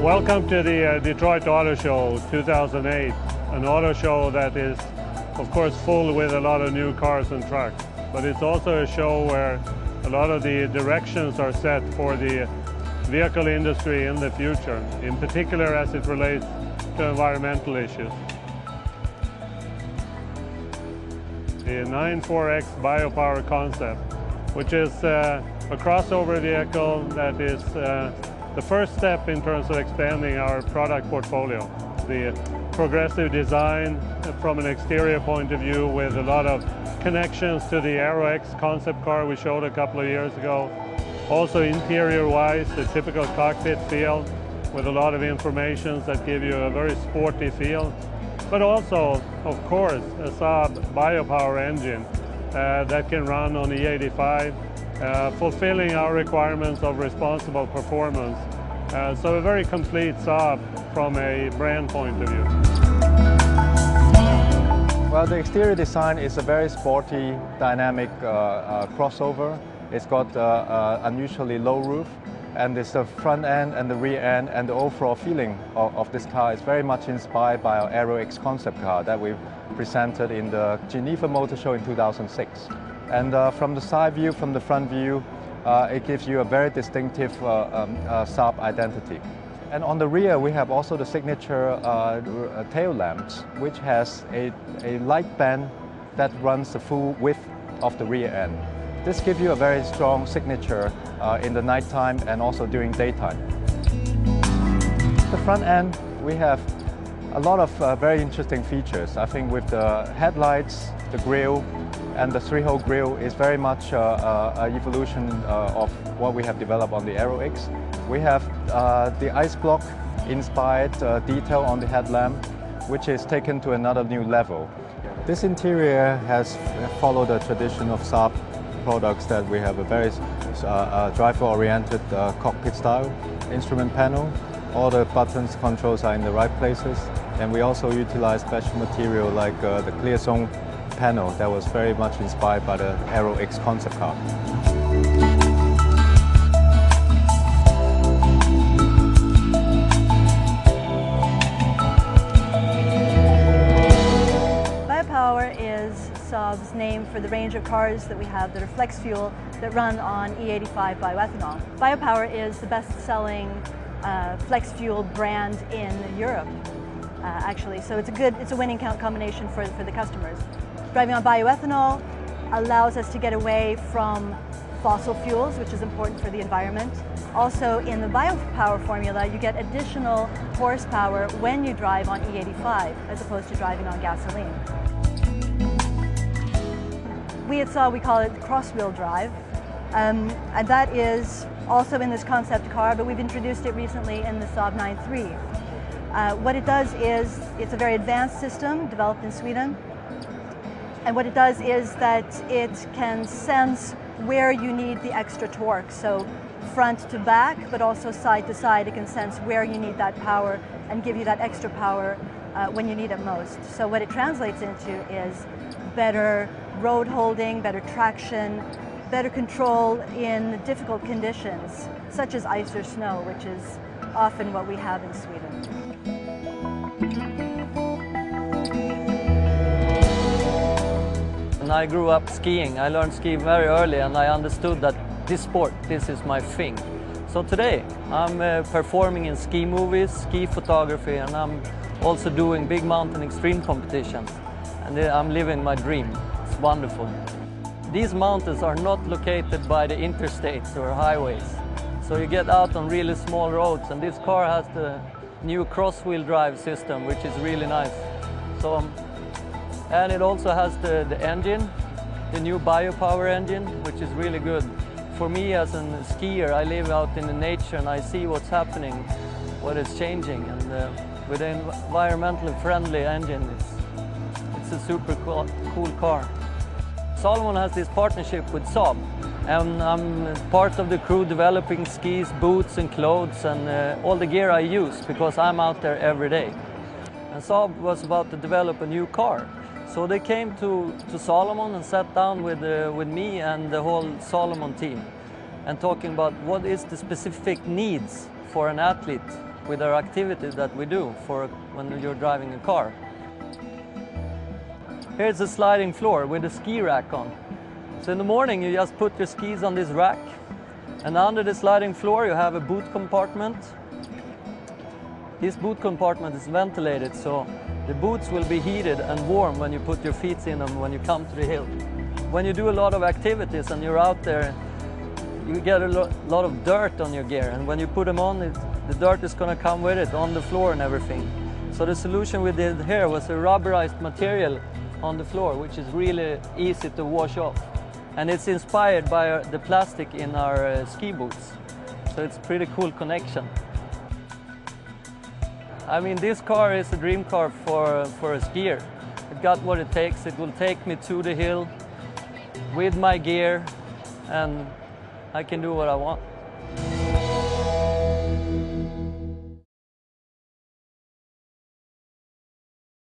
Welcome to the Detroit Auto Show 2008, an auto show that is, of course, full with a lot of new cars and trucks. But it's also a show where a lot of the directions are set for the vehicle industry in the future, in particular as it relates to environmental issues. The 94X Biopower concept, which is a crossover vehicle that is the first step in terms of expanding our product portfolio. The progressive design from an exterior point of view with a lot of connections to the Aero X concept car we showed a couple of years ago. Also interior-wise, the typical cockpit feel with a lot of information that give you a very sporty feel. But also, of course, a Saab Biopower engine that can run on E85, fulfilling our requirements of responsible performance. So a very complete Saab from a brand point of view. Well, the exterior design is a very sporty, dynamic crossover. It's got unusually low roof, and it's the front end and the rear end, and the overall feeling of this car is very much inspired by our Aero X concept car that we presented in the Geneva Motor Show in 2006. And from the side view, from the front view, it gives you a very distinctive Saab identity. And on the rear, we have also the signature tail lamps, which has a light band that runs the full width of the rear end. This gives you a very strong signature in the nighttime and also during daytime. The front end, we have a lot of very interesting features. I think with the headlights, the grille, and the three-hole grille is very much an evolution of what we have developed on the Aero X. We have the ice block inspired detail on the headlamp, which is taken to another new level. This interior has followed the tradition of Saab products, that we have a very driver-oriented cockpit style instrument panel. All the buttons, controls are in the right places, and we also utilize special material like the clear zone panel that was very much inspired by the Aero X concept car. Biopower is Saab's name for the range of cars that we have that are flex fuel that run on E85 bioethanol. Biopower is the best-selling flex fuel brand in Europe, actually. So it's a winning combination for the customers. Driving on bioethanol allows us to get away from fossil fuels, which is important for the environment. Also, in the biopower formula, you get additional horsepower when you drive on E85 as opposed to driving on gasoline. We at Saab, we call it cross-wheel drive, and that is also in this concept car, but we've introduced it recently in the Saab 9-3. What it does is, it's a very advanced system developed in Sweden, and what it does is that it can sense where you need the extra torque. So front to back, but also side to side, it can sense where you need that power and give you that extra power when you need it most. So what it translates into is better road holding, better traction, better control in difficult conditions, such as ice or snow, which is often what we have in Sweden. I grew up skiing. I learned skiing very early, and I understood that this sport, this is my thing. So today I'm performing in ski movies, ski photography, and I'm also doing big mountain extreme competitions. And I'm living my dream. It's wonderful. These mountains are not located by the interstates or highways. So you get out on really small roads, and this car has the new cross-wheel drive system, which is really nice. And it also has the engine, the new Biopower engine, which is really good. For me as a skier, I live out in the nature and I see what's happening, what is changing. And with an environmentally friendly engine, it's a super cool car. Salomon has this partnership with Saab, and I'm part of the crew developing skis, boots and clothes and all the gear I use, because I'm out there every day. And Saab was about to develop a new car. So they came to Salomon and sat down with me and the whole Salomon team and talking about what is the specific needs for an athlete with our activities that we do for when you're driving a car. Here's a sliding floor with a ski rack on. So in the morning you just put your skis on this rack, and under the sliding floor you have a boot compartment. This boot compartment is ventilated, so the boots will be heated and warm when you put your feet in them when you come to the hill. When you do a lot of activities and you're out there, you get a lot of dirt on your gear, and when you put them on, the dirt is going to come with it on the floor and everything. So the solution we did here was a rubberized material on the floor, which is really easy to wash off. And it's inspired by the plastic in our ski boots. So it's a pretty cool connection. I mean, this car is a dream car for a skier. It got what it takes. It will take me to the hill with my gear, and I can do what I want.